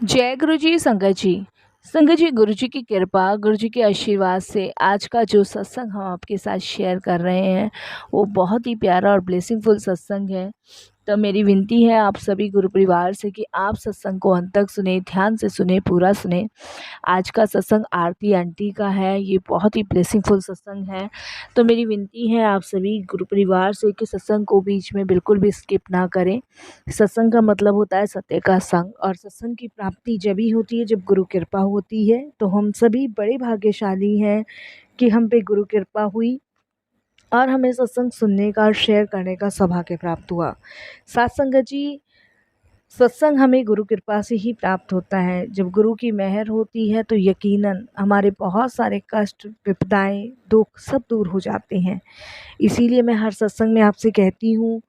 जय गुरु जी। संगत जी, गुरु जी की कृपा, गुरु जी के आशीर्वाद से आज का जो सत्संग हम आपके साथ शेयर कर रहे हैं वो बहुत ही प्यारा और ब्लेसिंगफुल सत्संग है। तो मेरी विनती है आप सभी गुरु परिवार से कि आप सत्संग को अंत तक सुने, ध्यान से सुने, पूरा सुने। आज का सत्संग आरती आंटी का है। ये बहुत ही ब्लेसिंगफुल सत्संग है। तो मेरी विनती है आप सभी गुरु परिवार से कि सत्संग को बीच में बिल्कुल भी स्किप ना करें। सत्संग का मतलब होता है सत्य का संग, और सत्संग की प्राप्ति जब ही होती है जब गुरु कृपा होती है। तो हम सभी बड़े भाग्यशाली हैं कि हम पे गुरु कृपा हुई और हमें सत्संग सुनने का और शेयर करने का सौभाग्य प्राप्त हुआ। साथ संगत जी, सत्संग हमें गुरु कृपा से ही प्राप्त होता है। जब गुरु की मेहर होती है तो यकीनन हमारे बहुत सारे कष्ट, विपदाएं, दुख सब दूर हो जाते हैं। इसीलिए मैं हर सत्संग में आपसे कहती हूँ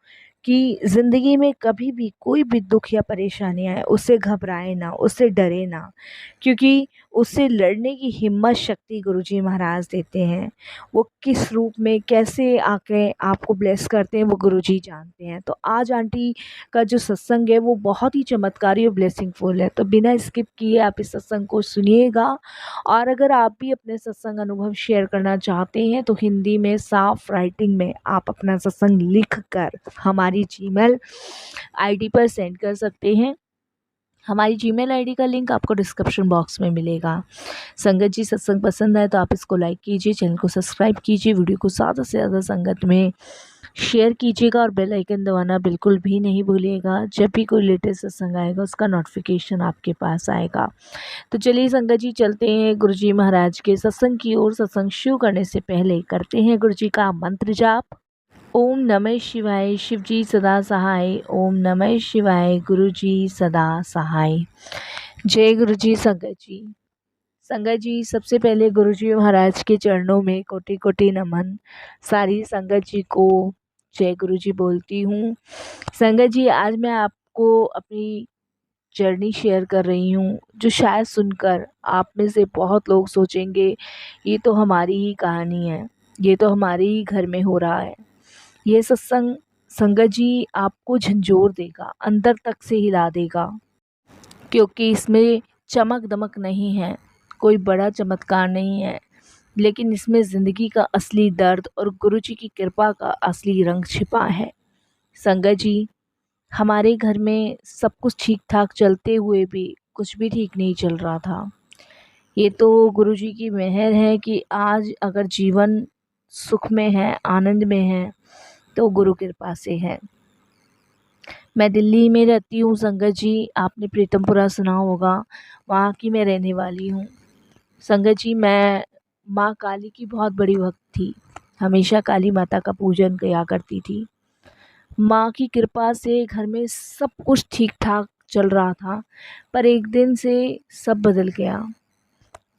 कि ज़िंदगी में कभी भी कोई भी दुख या परेशानी आए उससे घबराए ना, उससे डरे ना, क्योंकि उससे लड़ने की हिम्मत शक्ति गुरुजी महाराज देते हैं। वो किस रूप में कैसे आके आपको ब्लेस करते हैं वो गुरुजी जानते हैं। तो आज आंटी का जो सत्संग है वो बहुत ही चमत्कारी और ब्लेसिंगफुल है। तो बिना स्किप किए आप इस सत्संग को सुनिएगा। और अगर आप भी अपने सत्संग अनुभव शेयर करना चाहते हैं तो हिंदी में साफ राइटिंग में आप अपना सत्संग लिख कर हमारी जीमेल आईडी पर सेंड कर सकते हैं। हमारी जीमेल आईडी का लिंक आपको डिस्क्रिप्शन बॉक्स में मिलेगा। संगत जी, सत्संग पसंद आए तो आप इसको लाइक कीजिए, चैनल को सब्सक्राइब कीजिए, वीडियो को ज़्यादा से ज़्यादा संगत में शेयर कीजिएगा और बेल आइकन दबाना बिल्कुल भी नहीं भूलिएगा। जब भी कोई लेटेस्ट सत्संग आएगा उसका नोटिफिकेशन आपके पास आएगा। तो चलिए संगत जी, चलते हैं गुरु जी महाराज के सत्संग की ओर। सत्संग शुरू करने से पहले करते हैं गुरु जी का मंत्र जाप। ओम नमः शिवाय, शिव जी सदा सहाय। ओम नमः शिवाय, गुरु जी सदा सहाय। जय गुरु जी। संगत जी, सबसे पहले गुरु जी महाराज के चरणों में कोटि कोटि नमन। सारी संगत जी को जय गुरु जी बोलती हूँ। संगत जी, आज मैं आपको अपनी जर्नी शेयर कर रही हूँ जो शायद सुनकर आप में से बहुत लोग सोचेंगे ये तो हमारी ही कहानी है, ये तो हमारे ही घर में हो रहा है। ये सत्संग संगत जी आपको झंझोर देगा, अंदर तक से हिला देगा, क्योंकि इसमें चमक दमक नहीं है, कोई बड़ा चमत्कार नहीं है, लेकिन इसमें ज़िंदगी का असली दर्द और गुरु जी की कृपा का असली रंग छिपा है। संगत जी, हमारे घर में सब कुछ ठीक ठाक चलते हुए भी कुछ भी ठीक नहीं चल रहा था। ये तो गुरु जी की मेहर है कि आज अगर जीवन सुख में है, आनंद में है, तो गुरु कृपा से है। मैं दिल्ली में रहती हूँ संगत जी, आपने प्रीतमपुरा सुना होगा, वहाँ की मैं रहने वाली हूँ। संगत जी, मैं माँ काली की बहुत बड़ी भक्त थी, हमेशा काली माता का पूजन किया करती थी। माँ की कृपा से घर में सब कुछ ठीक ठाक चल रहा था, पर एक दिन से सब बदल गया।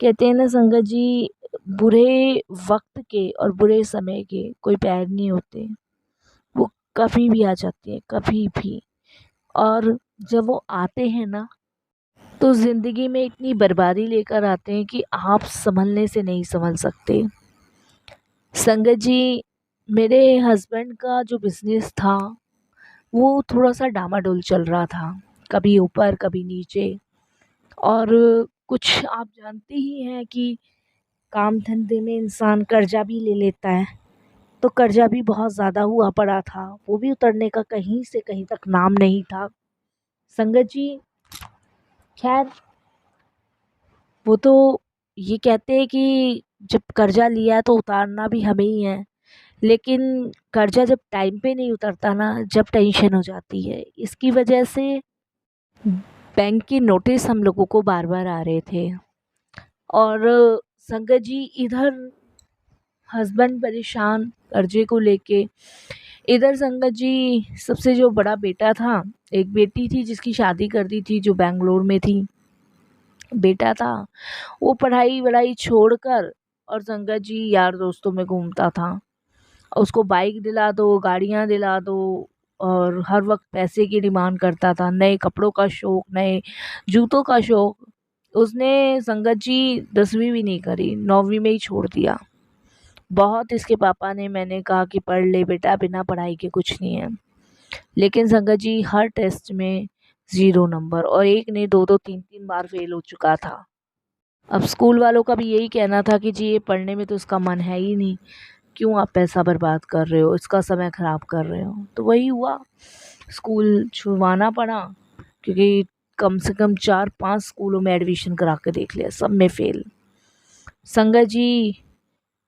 कहते हैं ना संगत जी, बुरे वक्त के और बुरे समय के कोई पैर नहीं होते, वो कभी भी आ जाते हैं, कभी भी। और जब वो आते हैं ना तो ज़िंदगी में इतनी बर्बादी लेकर आते हैं कि आप संभलने से नहीं संभल सकते। संगत जी, मेरे हस्बैंड का जो बिज़नेस था वो थोड़ा सा डामाडोल चल रहा था, कभी ऊपर कभी नीचे। और कुछ आप जानते ही हैं कि काम धंधे में इंसान कर्जा भी ले लेता है, तो कर्जा भी बहुत ज़्यादा हुआ पड़ा था, वो भी उतरने का कहीं से कहीं तक नाम नहीं था। संगत जी, खैर वो तो ये कहते हैं कि जब कर्जा लिया तो उतारना भी हमें ही है, लेकिन कर्जा जब टाइम पे नहीं उतरता ना, जब टेंशन हो जाती है। इसकी वजह से बैंक के नोटिस हम लोगों को बार बार आ रहे थे। और संगत जी, इधर हस्बैंड परेशान कर्जे को लेके, इधर संगत जी सबसे जो बड़ा बेटा था, एक बेटी थी जिसकी शादी कर दी थी जो बेंगलोर में थी, बेटा था वो पढ़ाई वढ़ाई छोड़कर और संगत जी यार दोस्तों में घूमता था। उसको बाइक दिला दो, गाड़ियाँ दिला दो, और हर वक्त पैसे की डिमांड करता था, नए कपड़ों का शौक़, नए जूतों का शौक़। उसने संगत जी 10वीं भी नहीं करी, 9वीं में ही छोड़ दिया। बहुत इसके पापा ने, मैंने कहा कि पढ़ ले बेटा, बिना पढ़ाई के कुछ नहीं है, लेकिन संगत जी हर टेस्ट में 0 नंबर, और एक नहीं, 2-2 3-3 बार फेल हो चुका था। अब स्कूल वालों का भी यही कहना था कि जी ये पढ़ने में तो उसका मन है ही नहीं, क्यों आप पैसा बर्बाद कर रहे हो, इसका समय ख़राब कर रहे हो। तो वही हुआ, स्कूल छुड़वाना पड़ा, क्योंकि कम से कम 4-5 स्कूलों में एडमिशन करा के देख लिया, सब में फेल। संगत जी,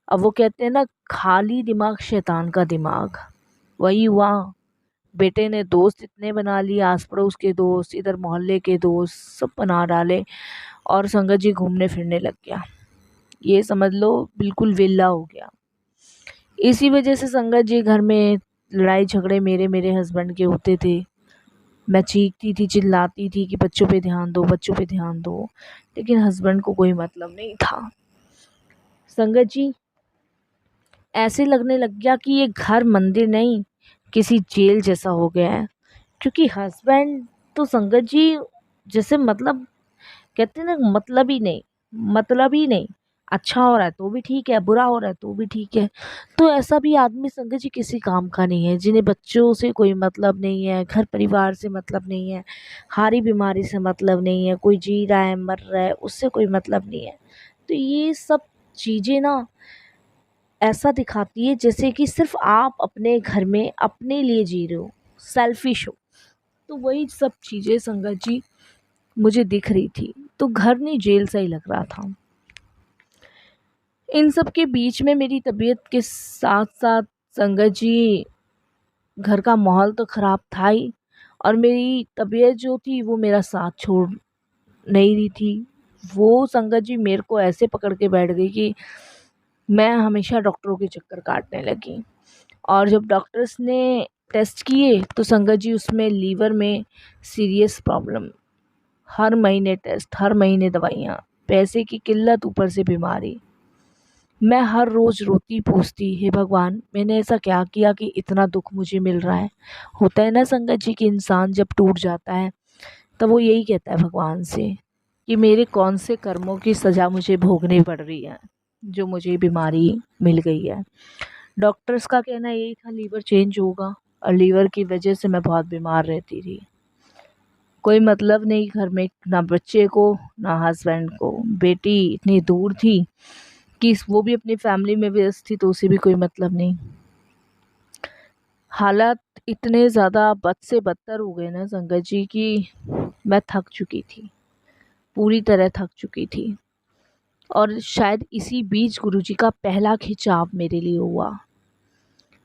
अब वो कहते हैं ना, खाली दिमाग शैतान का दिमाग, वही हुआ। बेटे ने दोस्त इतने बना लिए, आस पड़ोस के दोस्त, इधर मोहल्ले के दोस्त, सब बना डाले, और संगत जी घूमने फिरने लग गया। ये समझ लो बिल्कुल वेला हो गया। इसी वजह से संगत जी घर में लड़ाई झगड़े मेरे मेरे हस्बैंड के होते थे। मैं चीखती थी, चिल्लाती थी कि बच्चों पे ध्यान दो, बच्चों पे ध्यान दो, लेकिन हस्बैंड को कोई मतलब नहीं था। संगत जी, ऐसे लगने लग गया कि ये घर मंदिर नहीं, किसी जेल जैसा हो गया है। क्योंकि हस्बैंड तो संगत जी जैसे, मतलब कहते हैं ना, मतलब ही नहीं, मतलब ही नहीं। अच्छा हो रहा है तो भी ठीक है, बुरा हो रहा है तो भी ठीक है। तो ऐसा भी आदमी संगत जी किसी काम का नहीं है, जिन्हें बच्चों से कोई मतलब नहीं है, घर परिवार से मतलब नहीं है, हारी बीमारी से मतलब नहीं है, कोई जी रहा है मर रहा है उससे कोई मतलब नहीं है। तो ये सब चीज़ें ना ऐसा दिखाती है जैसे कि सिर्फ आप अपने घर में अपने लिए जी रहे हो, सेल्फिश हो। तो वही सब चीज़ें संगत जी मुझे दिख रही थी, तो घर नहीं जेल सा ही लग रहा था। इन सब के बीच में मेरी तबीयत के साथ साथ संगत जी घर का माहौल तो ख़राब था ही, और मेरी तबीयत जो थी वो मेरा साथ छोड़ नहीं रही थी। वो संगत जी मेरे को ऐसे पकड़ के बैठ गई कि मैं हमेशा डॉक्टरों के चक्कर काटने लगी। और जब डॉक्टर्स ने टेस्ट किए तो संगत जी उसमें लीवर में सीरियस प्रॉब्लम, हर महीने टेस्ट, हर महीने दवाइयाँ, पैसे की किल्लत, ऊपर से बीमारी। मैं हर रोज़ रोती पूछती, हे भगवान मैंने ऐसा क्या किया कि इतना दुख मुझे मिल रहा है। होता है ना संगत जी कि इंसान जब टूट जाता है तब वो यही कहता है भगवान से कि मेरे कौन से कर्मों की सज़ा मुझे भोगनी पड़ रही है, जो मुझे बीमारी मिल गई है। डॉक्टर्स का कहना यही था लीवर चेंज होगा, और लीवर की वजह से मैं बहुत बीमार रहती थी। कोई मतलब नहीं घर में, ना बच्चे को ना हस्बैंड को। बेटी इतनी दूर थी कि वो भी अपनी फैमिली में व्यस्त थी, तो उसे भी कोई मतलब नहीं। हालात इतने ज़्यादा बद से बदतर हो गए ना संगत जी कि मैं थक चुकी थी, पूरी तरह थक चुकी थी। और शायद इसी बीच गुरुजी का पहला खिंचाव मेरे लिए हुआ।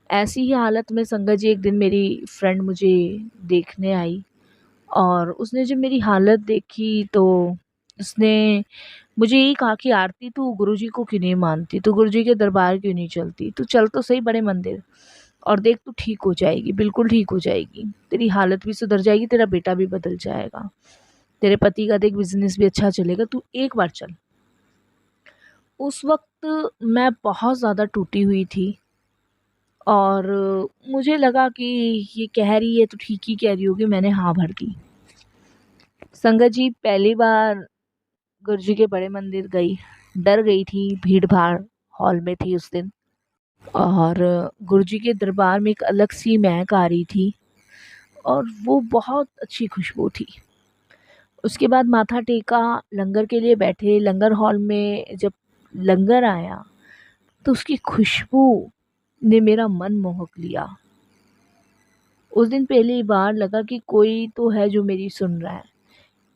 ऐसी ही हालत में संगत जी एक दिन मेरी फ्रेंड मुझे देखने आई, और उसने जब मेरी हालत देखी तो उसने मुझे यही कहा कि आरती तू गुरुजी को क्यों नहीं मानती, तू गुरुजी के दरबार क्यों नहीं चलती, तू चल तो सही बड़े मंदिर, और देख तू ठीक हो जाएगी, बिल्कुल ठीक हो जाएगी, तेरी हालत भी सुधर जाएगी, तेरा बेटा भी बदल जाएगा, तेरे पति का देख बिजनेस भी अच्छा चलेगा, तू एक बार चल। उस वक्त मैं बहुत ज़्यादा टूटी हुई थी, और मुझे लगा कि ये कह रही है तो ठीक ही कह रही होगी, मैंने हाँ भर दी। संगत जी पहली बार गुरुजी के बड़े मंदिर गई, डर गई थी, भीड़ भाड़ हॉल में थी उस दिन, और गुरुजी के दरबार में एक अलग सी महक आ रही थी, और वो बहुत अच्छी खुशबू थी। उसके बाद माथा टेका, लंगर के लिए बैठे, लंगर हॉल में जब लंगर आया तो उसकी खुशबू ने मेरा मन मोहक लिया। उस दिन पहली बार लगा कि कोई तो है जो मेरी सुन रहा है।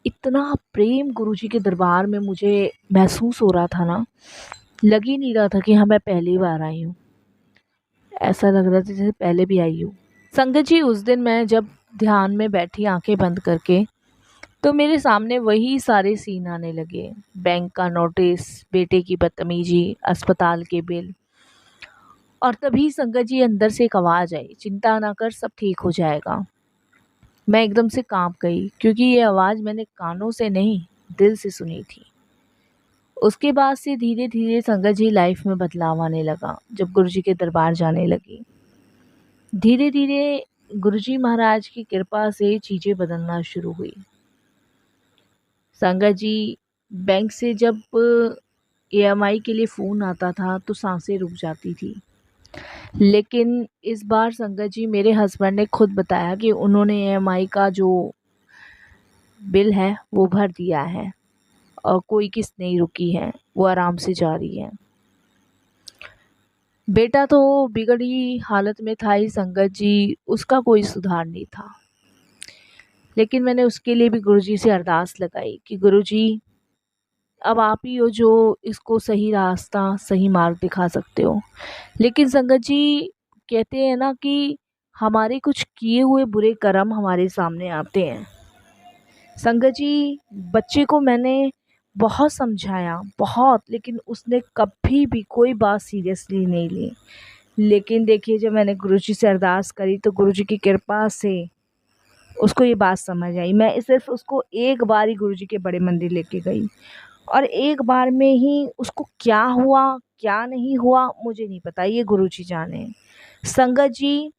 इतना प्रेम गुरुजी के दरबार में मुझे महसूस हो रहा था ना, लग ही नहीं रहा था कि हाँ मैं पहली बार आई हूँ, ऐसा लग रहा था जैसे पहले भी आई हूँ। संगत जी उस दिन मैं जब ध्यान में बैठी आंखें बंद करके, तो मेरे सामने वही सारे सीन आने लगे, बैंक का नोटिस, बेटे की बदतमीजी, अस्पताल के बिल। और तभी संगत जी अंदर से एक आवाज़ आई, चिंता ना कर सब ठीक हो जाएगा। मैं एकदम से कांप गई, क्योंकि ये आवाज़ मैंने कानों से नहीं दिल से सुनी थी। उसके बाद से धीरे धीरे संगत जी लाइफ में बदलाव आने लगा, जब गुरुजी के दरबार जाने लगी। धीरे धीरे गुरुजी महाराज की कृपा से चीज़ें बदलना शुरू हुई। संगत जी बैंक से जब ईएमआई के लिए फ़ोन आता था तो सांसें रुक जाती थी, लेकिन इस बार संगत जी मेरे हस्बैंड ने खुद बताया कि उन्होंने ईएमआई का जो बिल है वो भर दिया है और कोई किस्त नहीं रुकी है, वो आराम से जा रही है। बेटा तो बिगड़ी हालत में था ही संगत जी, उसका कोई सुधार नहीं था। लेकिन मैंने उसके लिए भी गुरुजी से अरदास लगाई कि गुरुजी अब आप ही हो जो इसको सही रास्ता, सही मार्ग दिखा सकते हो। लेकिन संगत जी कहते हैं ना कि हमारे कुछ किए हुए बुरे कर्म हमारे सामने आते हैं। संगत जी बच्चे को मैंने बहुत समझाया, बहुत, लेकिन उसने कभी भी कोई बात सीरियसली नहीं ली। लेकिन देखिए जब मैंने गुरुजी से अरदास करी तो गुरुजी की कृपा से उसको ये बात समझ आई। मैं सिर्फ उसको एक बार ही गुरुजी के बड़े मंदिर लेके गई और एक बार में ही उसको क्या हुआ क्या नहीं हुआ मुझे नहीं पता, ये गुरुजी जाने। संगत जी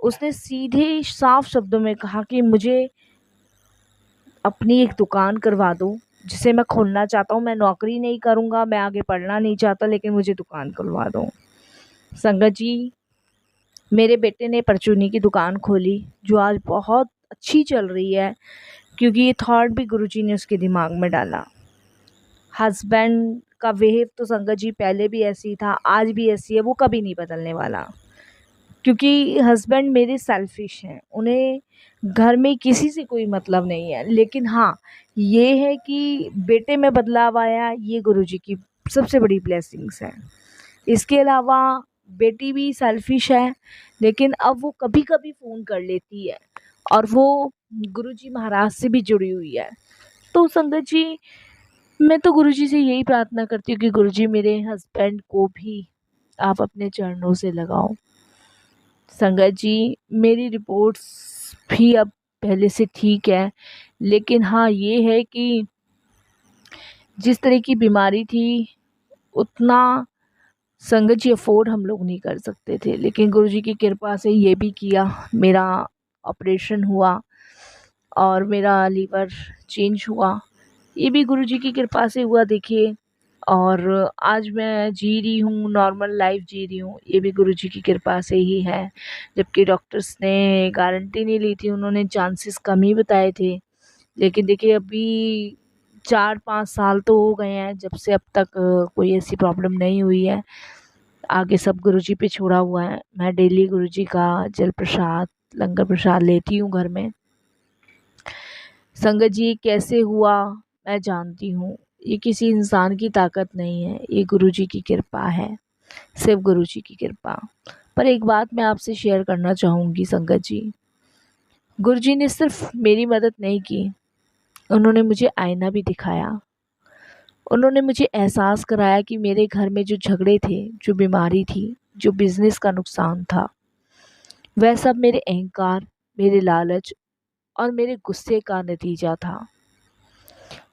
उसने सीधे साफ शब्दों में कहा कि मुझे अपनी एक दुकान करवा दो जिसे मैं खोलना चाहता हूँ। मैं नौकरी नहीं करूँगा, मैं आगे पढ़ना नहीं चाहता, लेकिन मुझे दुकान खुलवा दो। संगत जी मेरे बेटे ने परचूनी की दुकान खोली जो आज बहुत अच्छी चल रही है, क्योंकि ये थॉट भी गुरुजी ने उसके दिमाग में डाला। हस्बैंड का बिहेव तो संगत जी पहले भी ऐसी था, आज भी ऐसी है, वो कभी नहीं बदलने वाला। क्योंकि हस्बैंड मेरे सेल्फिश हैं, उन्हें घर में किसी से कोई मतलब नहीं है। लेकिन हाँ ये है कि बेटे में बदलाव आया, ये गुरुजी की सबसे बड़ी ब्लेसिंग्स है। इसके अलावा बेटी भी सेल्फिश है, लेकिन अब वो कभी कभी फ़ोन कर लेती है और वो गुरुजी महाराज से भी जुड़ी हुई है। तो संगत जी मैं तो गुरुजी से यही प्रार्थना करती हूँ कि गुरुजी मेरे हस्बैंड को भी आप अपने चरणों से लगाओ। संगत जी मेरी रिपोर्ट्स भी अब पहले से ठीक है, लेकिन हाँ ये है कि जिस तरह की बीमारी थी उतना संगत जी अफोर्ड हम लोग नहीं कर सकते थे। लेकिन गुरुजी की कृपा से ये भी किया, मेरा ऑपरेशन हुआ और मेरा लीवर चेंज हुआ, ये भी गुरुजी की कृपा से हुआ देखिए। और आज मैं जी रही हूँ, नॉर्मल लाइफ जी रही हूँ, ये भी गुरुजी की कृपा से ही है। जबकि डॉक्टर्स ने गारंटी नहीं ली थी, उन्होंने चांसेस कम ही बताए थे। लेकिन देखिए अभी 4-5 साल तो हो गए हैं जब से अब तक कोई ऐसी प्रॉब्लम नहीं हुई है। आगे सब गुरुजी पे छोड़ा हुआ है। मैं डेली गुरुजी का जल प्रसाद, लंगर प्रसाद लेती हूँ घर में। संगत जी कैसे हुआ मैं जानती हूँ, ये किसी इंसान की ताकत नहीं है, ये गुरुजी की कृपा है, सिर्फ गुरुजी की कृपा। पर एक बात मैं आपसे शेयर करना चाहूँगी संगत जी, गुरुजी ने सिर्फ मेरी मदद नहीं की, उन्होंने मुझे आईना भी दिखाया। उन्होंने मुझे एहसास कराया कि मेरे घर में जो झगड़े थे, जो बीमारी थी, जो बिज़नेस का नुकसान था, वह सब मेरे अहंकार, मेरे लालच और मेरे गुस्से का नतीजा था।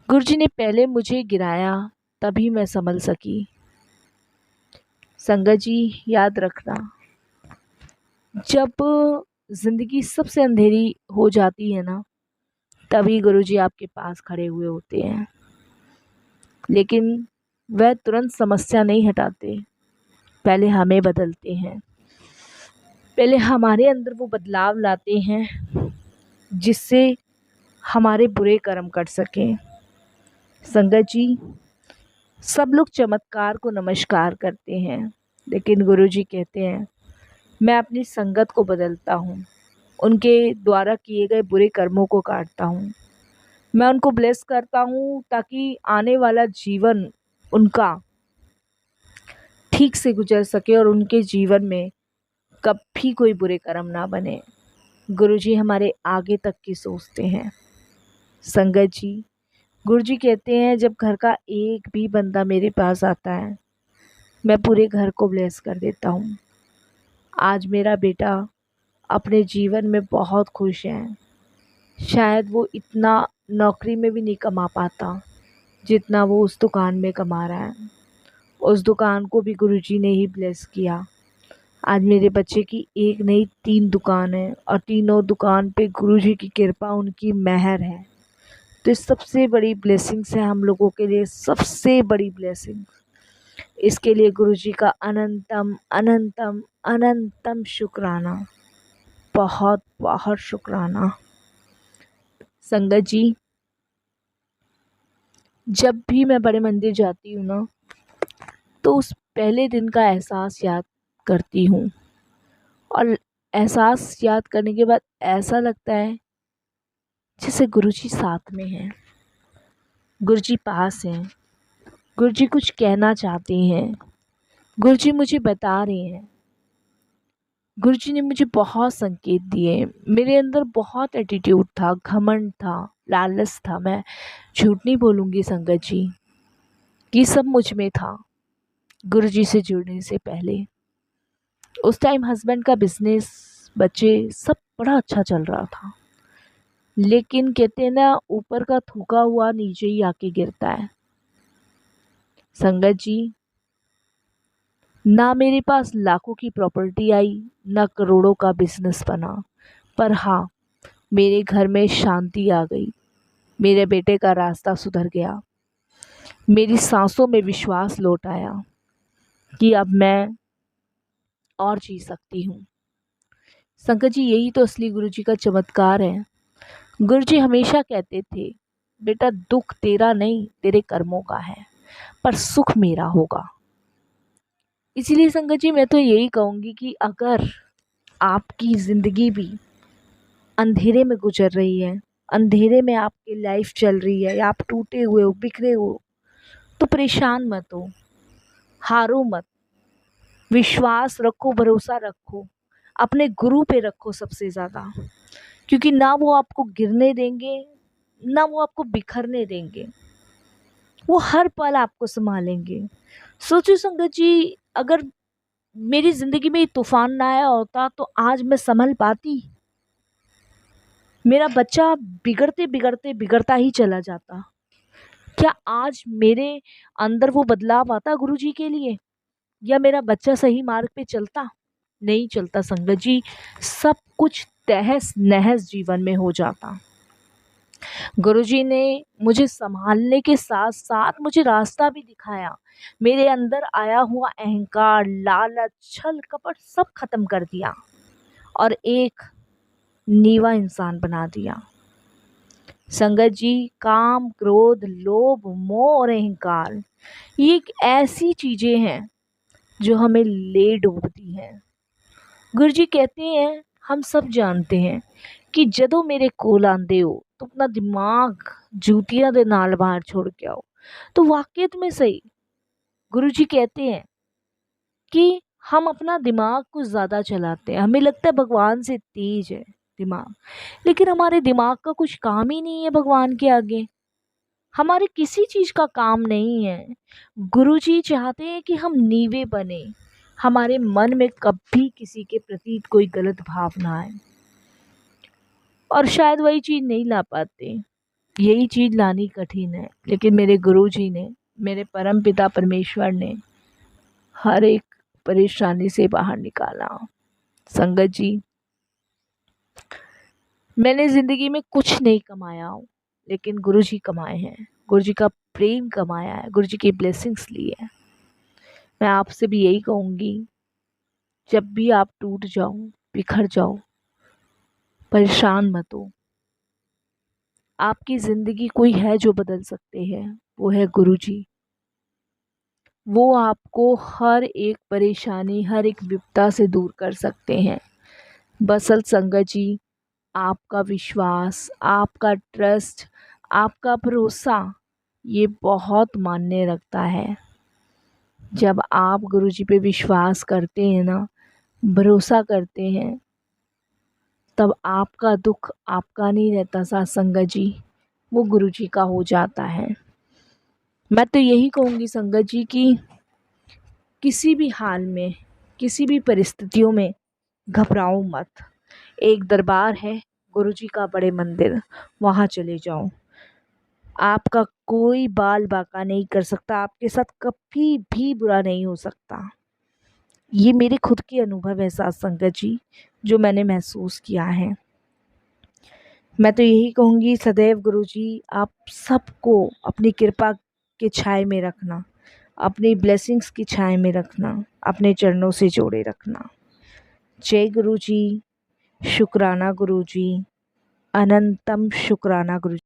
गुरुजी ने पहले मुझे गिराया, तभी मैं संभल सकी। संगत जी याद रखना, जब ज़िंदगी सबसे अंधेरी हो जाती है ना, तभी गुरुजी आपके पास खड़े हुए होते हैं। लेकिन वह तुरंत समस्या नहीं हटाते, पहले हमें बदलते हैं, पहले हमारे अंदर वो बदलाव लाते हैं जिससे हमारे बुरे कर्म कट सकें। संगत जी सब लोग चमत्कार को नमस्कार करते हैं, लेकिन गुरुजी कहते हैं मैं अपनी संगत को बदलता हूँ, उनके द्वारा किए गए बुरे कर्मों को काटता हूँ, मैं उनको ब्लेस करता हूँ ताकि आने वाला जीवन उनका ठीक से गुजर सके और उनके जीवन में कभी कोई बुरे कर्म ना बने। गुरुजी हमारे आगे तक की सोचते हैं। संगत जी गुरुजी कहते हैं जब घर का एक भी बंदा मेरे पास आता है, मैं पूरे घर को ब्लेस कर देता हूँ। आज मेरा बेटा अपने जीवन में बहुत खुश है। शायद वो इतना नौकरी में भी नहीं कमा पाता जितना वो उस दुकान में कमा रहा है। उस दुकान को भी गुरुजी ने ही ब्लेस किया। आज मेरे बच्चे की एक नहीं 3 दुकान है और तीनों दुकान पे गुरुजी की कृपा, उनकी मेहर है। तो इस सबसे बड़ी ब्लेसिंग्स है हम लोगों के लिए, सबसे बड़ी ब्लेसिंग। इसके लिए गुरुजी का अनंतम अनंतम अनंतम शुक्राना, बहुत बहुत शुक्राना। संगत जी जब भी मैं बड़े मंदिर जाती हूँ ना, तो उस पहले दिन का एहसास याद करती हूँ, और एहसास याद करने के बाद ऐसा लगता है जैसे गुरुजी साथ में हैं, गुरुजी पास हैं, गुरुजी कुछ कहना चाहते हैं, गुरुजी मुझे बता रहे हैं। गुरुजी ने मुझे बहुत संकेत दिए। मेरे अंदर बहुत एटीट्यूड था, घमंड था, लालच था। मैं झूठ नहीं बोलूँगी संगत जी, ये सब मुझ में था गुरुजी से जुड़ने से पहले। उस टाइम हस्बैंड का बिजनेस, बच्चे, सब बड़ा अच्छा चल रहा था। लेकिन कहते हैं ना, ऊपर का थूका हुआ नीचे ही आके गिरता है। संगत जी, ना मेरे पास लाखों की प्रॉपर्टी आई, ना करोड़ों का बिजनेस बना, पर हाँ, मेरे घर में शांति आ गई। मेरे बेटे का रास्ता सुधर गया। मेरी सांसों में विश्वास लौट आया कि अब मैं और जी सकती हूँ। संगत जी, यही तो असली गुरुजी का चमत्कार है। गुरुजी हमेशा कहते थे, बेटा दुख तेरा नहीं, तेरे कर्मों का है, पर सुख मेरा होगा। इसीलिए संगत जी, मैं तो यही कहूँगी कि अगर आपकी ज़िंदगी भी अंधेरे में गुजर रही है, अंधेरे में आपकी लाइफ चल रही है, या आप टूटे हुए हो, बिखरे हो, तो परेशान मत हो, हारो मत। विश्वास रखो, भरोसा रखो, अपने गुरु पे रखो सबसे ज़्यादा, क्योंकि ना वो आपको गिरने देंगे, ना वो आपको बिखरने देंगे। वो हर पल आपको संभालेंगे। सोचो संगत जी, अगर मेरी ज़िंदगी में ये तूफ़ान ना आया होता तो आज मैं संभल पाती? मेरा बच्चा बिगड़ते बिगड़ते बिगड़ता ही चला जाता। क्या आज मेरे अंदर वो बदलाव आता गुरुजी के लिए? या मेरा बच्चा सही मार्ग पे चलता? नहीं चलता संगत जी। सब कुछ तहस नहस जीवन में हो जाता। गुरुजी ने मुझे संभालने के साथ साथ मुझे रास्ता भी दिखाया। मेरे अंदर आया हुआ अहंकार, लालच, छल कपट सब खत्म कर दिया और एक नीवा इंसान बना दिया। संगत जी, काम, क्रोध, लोभ, मोह और अहंकार, ये एक ऐसी चीजें हैं जो हमें ले डूबती हैं। गुरुजी कहते हैं, हम सब जानते हैं कि ਜਦੋਂ ਮੇਰੇ ਕੋਲ आंदे हो तो अपना दिमाग जूतियां दे नाल बाहर छोड़ के आओ। तो वाकई में सही गुरुजी कहते हैं कि हम अपना दिमाग कुछ ज़्यादा चलाते हैं। हमें लगता है भगवान से तेज है दिमाग, लेकिन हमारे दिमाग का कुछ काम ही नहीं है भगवान के आगे। हमारे किसी चीज़ का काम नहीं है। गुरुजी चाहते हैं कि हम नीवे बने, हमारे मन में कभी किसी के प्रति कोई गलत भाव ना आए, और शायद वही चीज़ नहीं ला पाते। यही चीज़ लानी कठिन है, लेकिन मेरे गुरुजी ने, मेरे परम पिता परमेश्वर ने हर एक परेशानी से बाहर निकाला। संगत जी, मैंने ज़िंदगी में कुछ नहीं कमाया हूँ, लेकिन गुरुजी कमाए हैं। गुरुजी का प्रेम कमाया है, गुरुजी की ब्लेसिंग्स ली है। मैं आपसे भी यही कहूँगी, जब भी आप टूट जाओ, बिखर जाओ, परेशान मत हो। आपकी ज़िंदगी कोई है जो बदल सकते हैं, वो है गुरुजी। वो आपको हर एक परेशानी, हर एक विपदा से दूर कर सकते हैं। बसल संगत जी, आपका विश्वास, आपका ट्रस्ट, आपका भरोसा, ये बहुत मायने रखता है। जब आप गुरुजी पे विश्वास करते हैं ना, भरोसा करते हैं, तब आपका दुख आपका नहीं रहता साथ संगत जी, वो गुरुजी का हो जाता है। मैं तो यही कहूँगी संगत जी कि किसी भी हाल में, किसी भी परिस्थितियों में घबराओ मत। एक दरबार है गुरुजी का, बड़े मंदिर, वहाँ चले जाओ। आपका कोई बाल बाका नहीं कर सकता, आपके साथ कभी भी बुरा नहीं हो सकता। ये मेरे खुद के अनुभव है साथ संगत जी, जो मैंने महसूस किया है। मैं तो यही कहूँगी, सदैव गुरुजी आप सबको अपनी कृपा के छाए में रखना, अपनी ब्लेसिंग्स की छाए में रखना, अपने चरणों से जोड़े रखना। जय गुरुजी, शुक्राना गुरुजी, अनंतम शुक्राना गुरुजी।